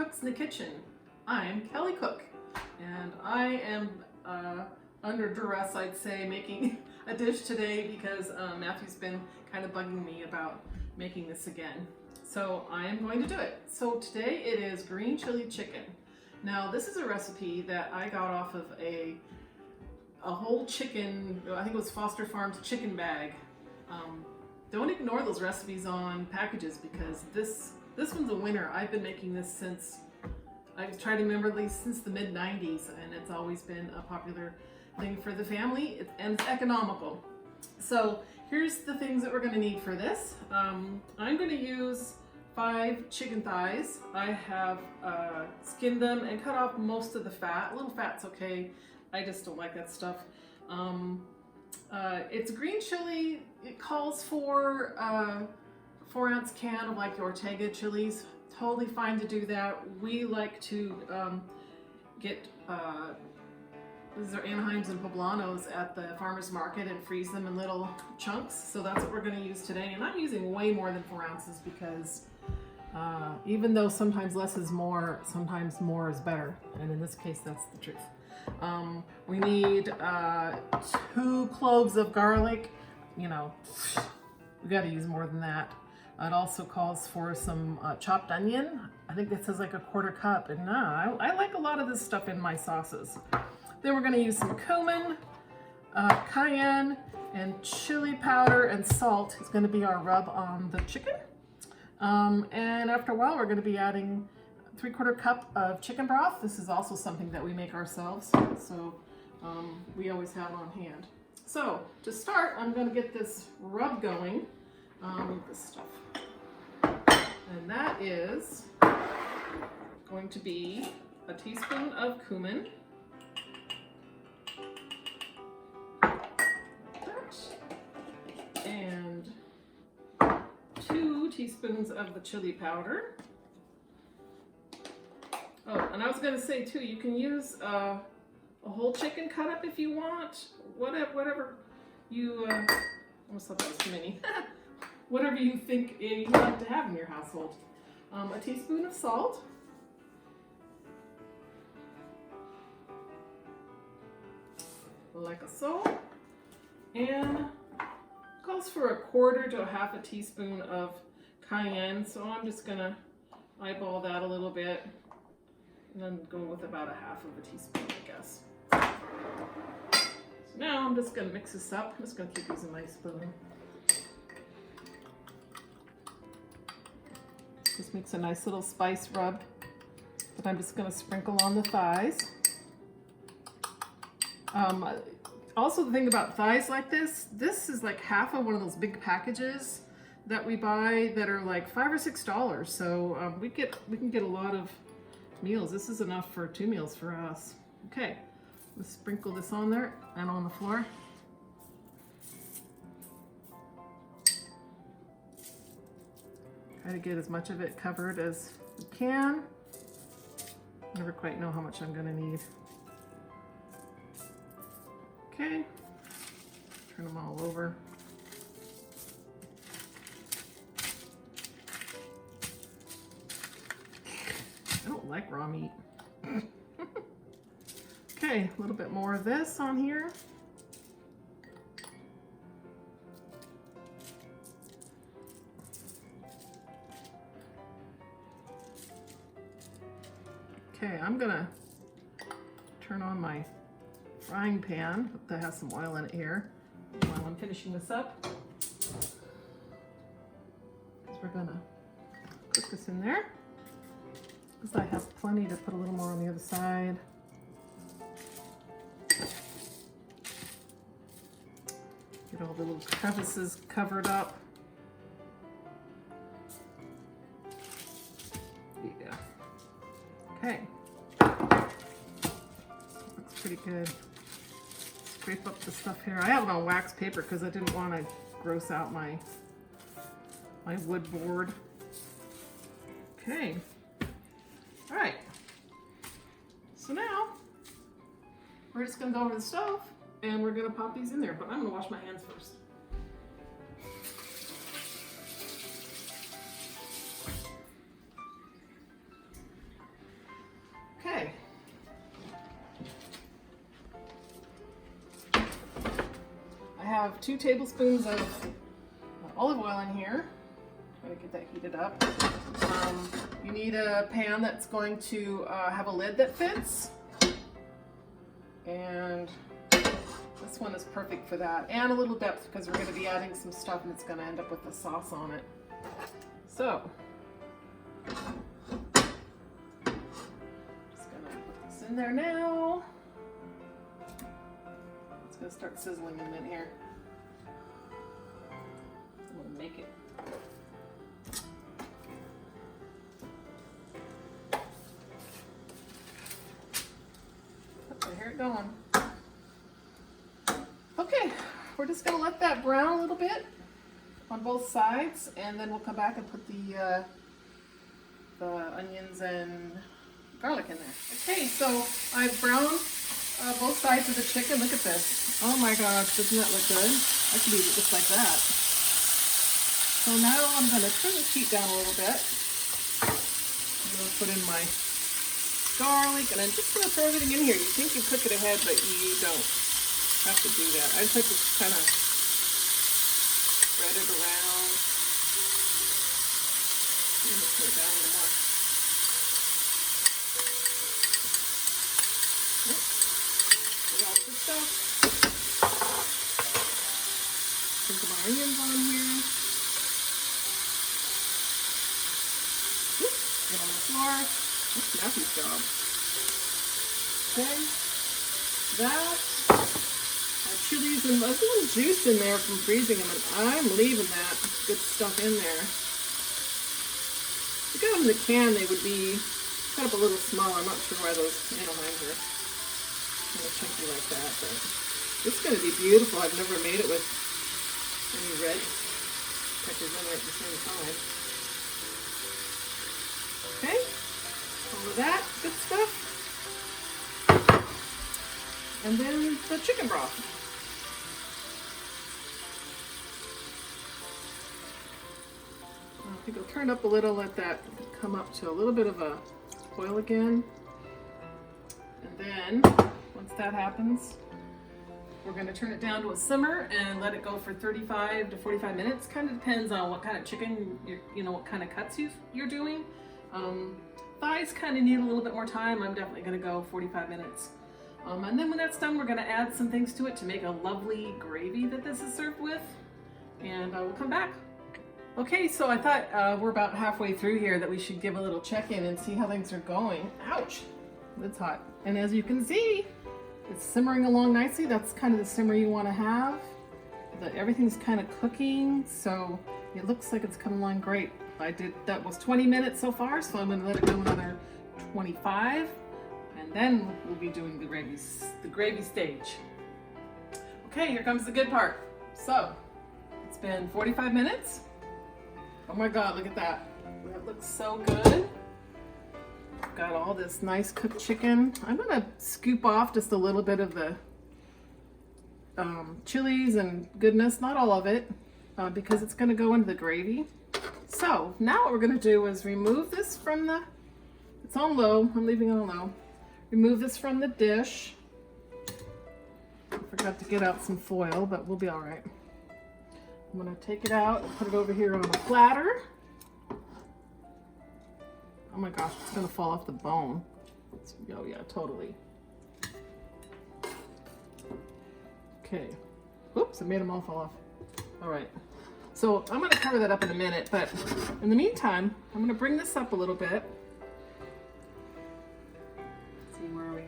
Cooks in the Kitchen. I'm Kelly Cook, and I am under duress, I'd say, making a dish today because Matthew's been kind of bugging me about making this again. So I am going to do it. So today it is green chili chicken. Now this is a recipe that I got off of a whole chicken, I think it was Foster Farms chicken bag. Don't ignore those recipes on packages because this one's a winner. I've been making this since, I've tried to remember, at least since the mid-90s, and it's always been a popular thing for the family, and it's economical. So here's the things that we're going to need for this. I'm going to use 5 chicken thighs. I have skinned them and cut off most of the fat. A little fat's okay. I just don't like that stuff. It's green chili. It calls for 4-ounce can of like the Ortega chilies. Totally fine to do that. We like to get these are Anaheims and Poblanos at the farmer's market and freeze them in little chunks. So that's what we're going to use today. And I'm using way more than 4 ounces because even though sometimes less is more, sometimes more is better. And in this case, that's the truth. We need 2 cloves of garlic. You know, we got to use more than that. It also calls for some chopped onion. I think it says like a 1/4 cup, and I like a lot of this stuff in my sauces. Then we're going to use some cumin, cayenne, and chili powder and salt is going to be our rub on the chicken. And after a while, we're going to be adding 3/4 cup of chicken broth. This is also something that we make ourselves, so we always have on hand. So to start, I'm going to get this rub going with this stuff. And that is going to be a teaspoon of cumin. And 2 teaspoons of the chili powder. Oh, and I was going to say too, you can use a whole chicken cut up if you want. Whatever you, I almost thought that was too many. Whatever you think you like to have in your household. A teaspoon of salt. Like so. And calls for 1/4 to 1/2 teaspoon of cayenne. So I'm just going to eyeball that a little bit. And then go with about 1/2 teaspoon, I guess. So now I'm just going to mix this up. I'm just going to keep using my spoon. This makes a nice little spice rub that I'm just going to sprinkle on the thighs. Also, the thing about thighs like this is like half of one of those big packages that we buy that are like $5 or $6. So we can get a lot of meals. This is enough for 2 meals for us. Okay, let's sprinkle this on there and on the floor. Try to get as much of it covered as we can. Never quite know how much I'm going to need. Okay, turn them all over. I don't like raw meat. Okay, a little bit more of this on here. Okay, I'm gonna turn on my frying pan that has some oil in it here while I'm finishing this up. Because we're gonna cook this in there. Because I have plenty to put a little more on the other side. Get all the little crevices covered up. Yeah. Okay. Looks pretty good. Scrape up the stuff here. I have it on wax paper because I didn't want to gross out my wood board. Okay. All right. So now we're just going to go over to the stove and we're going to pop these in there, but I'm going to wash my hands first. have 2 tablespoons of olive oil in here. Gotta get that heated up. You need a pan that's going to have a lid that fits. And this one is perfect for that. And a little depth because we're going to be adding some stuff and it's going to end up with the sauce on it. So, just going to put this in there now. It's going to start sizzling in a minute here. I'm going to make it. Here it going. Okay, we're just gonna let that brown a little bit on both sides, and then we'll come back and put the onions and garlic in there. Okay, so I've browned both sides of the chicken. Look at this. Oh my gosh, doesn't that look good? I could eat it just like that. So now I'm gonna turn the heat down a little bit. I'm gonna put in my garlic, and I'm just going to throw everything in here. You think you cook it ahead, but you don't have to do that. I just like to kind of spread it around. Let's put it down a little more. Put all this stuff. Put my onions on here. Get on the floor. That's Matthew's job. Okay, that, our chilies, and there's a little juice in there from freezing them, and I'm leaving that good stuff in there. If you got them in the can, they would be cut up a little smaller. I'm not sure why those Anaheim's are kind of chunky like that, but it's going to be beautiful. I've never made it with any red peppers in it at the same time. Okay. All of that good stuff. And then the chicken broth. I think I'll turn it up a little, let that come up to a little bit of a boil again. And then, once that happens, we're going to turn it down to a simmer and let it go for 35 to 45 minutes. Kind of depends on what kind of chicken, what kind of cuts you're doing. Thighs kind of need a little bit more time. I'm definitely going to go 45 minutes. And then when that's done, we're going to add some things to it to make a lovely gravy that this is served with. And we'll come back. Okay, so I thought we're about halfway through here that we should give a little check-in and see how things are going. Ouch, it's hot. And as you can see, it's simmering along nicely. That's kind of the simmer you want to have. Everything's kind of cooking, so it looks like it's coming along great. That was 20 minutes so far, so I'm going to let it go another 25, and then we'll be doing the gravy stage. Okay, here comes the good part. So, it's been 45 minutes. Oh my God, look at that. That looks so good. Got all this nice cooked chicken. I'm going to scoop off just a little bit of the chilies and goodness, not all of it, because it's going to go into the gravy. So now what we're going to do is remove this from it's on low, I'm leaving it on low. Remove this from the dish. I forgot to get out some foil, but we'll be all right. I'm going to take it out and put it over here on a platter. Oh my gosh, it's going to fall off the bone. Oh yeah, totally. Okay. Oops, I made them all fall off. All right. So I'm going to cover that up in a minute, but in the meantime, I'm going to bring this up a little bit. Let's see, where are we?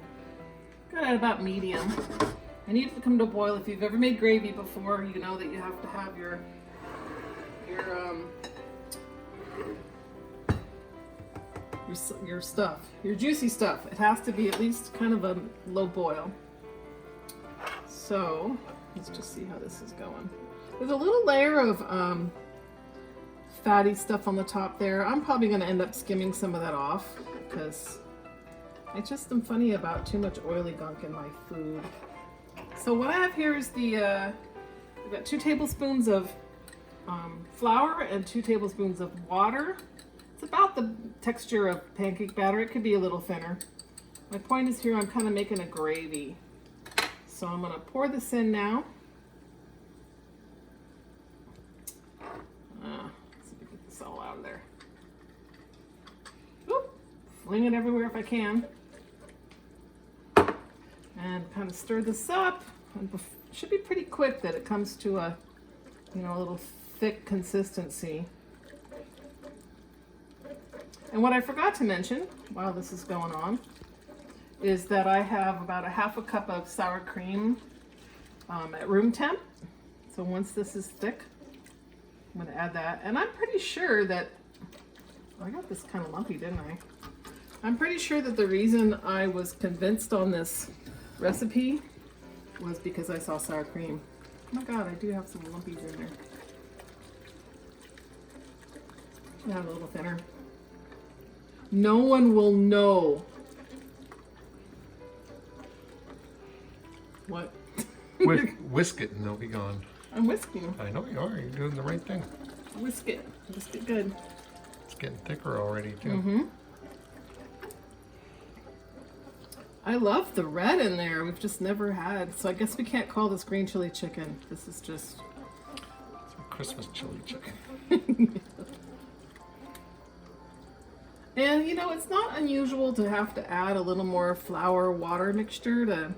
Got it at about medium. I need it to come to a boil. If you've ever made gravy before, you know that you have to have your stuff, your juicy stuff. It has to be at least kind of a low boil. So let's just see how this is going. There's a little layer of fatty stuff on the top there. I'm probably going to end up skimming some of that off because I just am funny about too much oily gunk in my food. So what I have here is I've got 2 tablespoons of flour and 2 tablespoons of water. It's about the texture of pancake batter. It could be a little thinner. My point is here I'm kind of making a gravy. So I'm going to pour this in now. fling it everywhere if I can. And kind of stir this up. And it should be pretty quick that it comes to a, you know, a little thick consistency. And what I forgot to mention while this is going on is that I have about a half a cup of sour cream at room temp. So once this is thick, I'm going to add that. And I'm pretty sure that, I got this kind of lumpy, didn't I? I'm pretty sure that the reason I was convinced on this recipe was because I saw sour cream. Oh my God, I do have some lumpies in there. Add a little thinner. No one will know. What? Whisk it and they'll be gone. I'm whisking. I know you are. You're doing the right thing. Whisk it. Whisk it good. It's getting thicker already too. Mm-hmm. I love the red in there. We've just never had. So I guess we can't call this green chili chicken. This is just Some Christmas chili chicken. And you know, it's not unusual to have to add a little more flour water mixture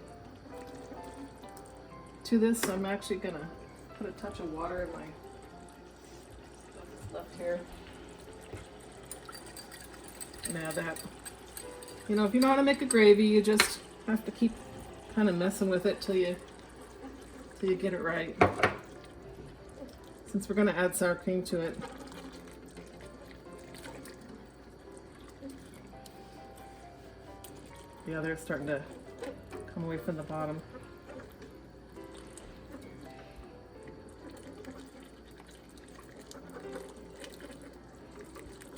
to this. So I'm actually gonna put a touch of water in my stuff that's left here. And add that. You know, if you know how to make a gravy, you just have to keep kind of messing with it till you get it right. Since we're gonna add sour cream to it. Yeah, they're starting to come away from the bottom.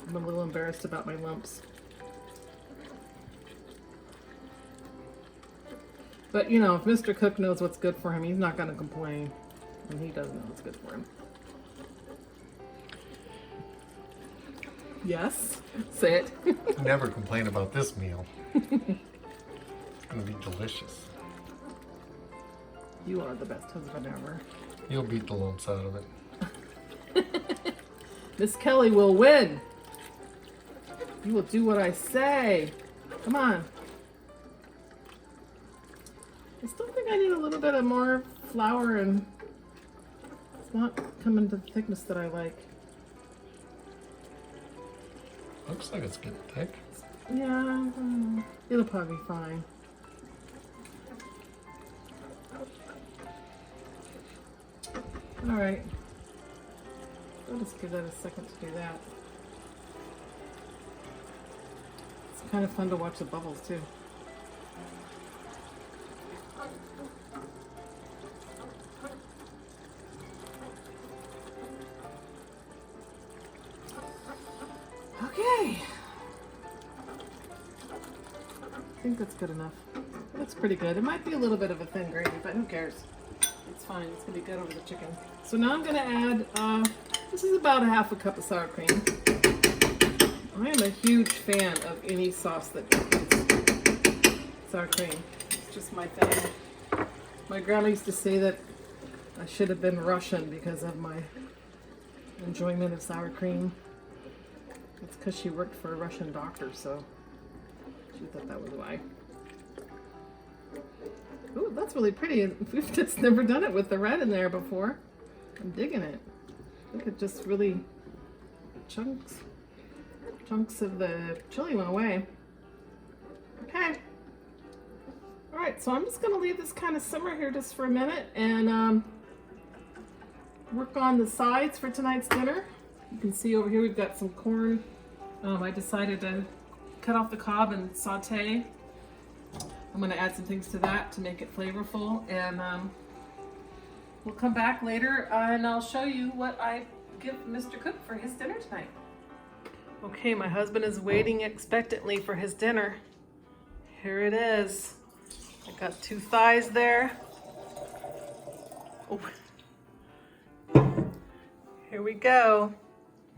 I'm a little embarrassed about my lumps. But you know, if Mr. Cook knows what's good for him, he's not going to complain. And he does know what's good for him. Yes? Say it. Never complain about this meal. It's going to be delicious. You are the best husband ever. You'll beat the lumps out of it. Miss Kelly will win. You will do what I say. Come on. I still think I need a little bit of more flour, and it's not coming to the thickness that I like. Looks like it's getting thick. Yeah, it'll probably be fine. All right. I'll just give that a second to do that. It's kind of fun to watch the bubbles too. Okay. I think that's good enough. Looks pretty good. It might be a little bit of a thin gravy, but who cares? It's fine. It's gonna be good over the chicken. So now I'm gonna add, this is about a half a cup of sour cream. I am a huge fan of any sauce that includes sour cream. It's just my thing. My grandma used to say that I should have been Russian because of my enjoyment of sour cream. It's because she worked for a Russian doctor, so she thought that was why. Ooh, that's really pretty. We've just never done it with the red in there before. I'm digging it. Look at just really chunks of the chili went away. Okay. All right, so I'm just gonna leave this kind of simmer here just for a minute and work on the sides for tonight's dinner. You can see over here we've got some corn. I decided to cut off the cob and saute. I'm going to add some things to that to make it flavorful, and we'll come back later and I'll show you what I give Mr. Cook for his dinner tonight. Okay, my husband is waiting expectantly for his dinner. Here it is. I got 2 thighs there. Oh. Here we go.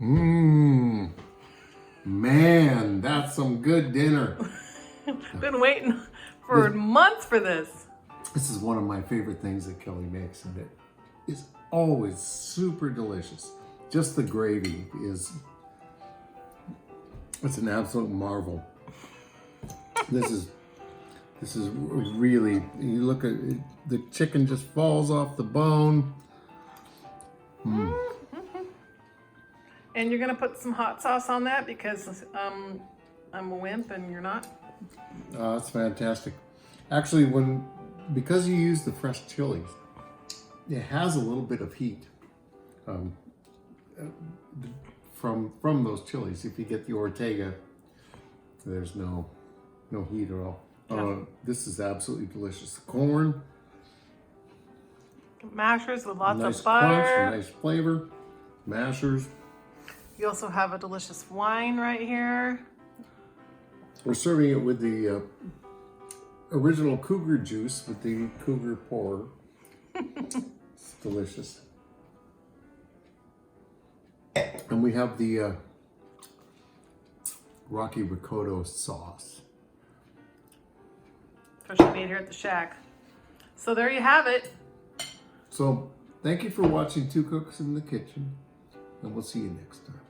Mmm. Man, that's some good dinner. Been waiting for months for this. This is one of my favorite things that Kelly makes, and it is always super delicious. Just the gravy it's an absolute marvel. This is really, you look at it, the chicken just falls off the bone. Mm. And you're gonna put some hot sauce on that because I'm a wimp and you're not. It's fantastic. Actually, because you use the fresh chilies, it has a little bit of heat from those chilies. If you get the Ortega, there's no heat at all. Yeah. This is absolutely delicious. Corn, Mashers with lots nice of butter. crunch, nice flavor. Mashers. You also have a delicious wine right here. We're serving it with the original cougar juice with the cougar pour. It's delicious. And we have the Rocky Ricotta sauce. Which we made here at the shack. So there you have it. So thank you for watching Two Cooks in the Kitchen, and we'll see you next time.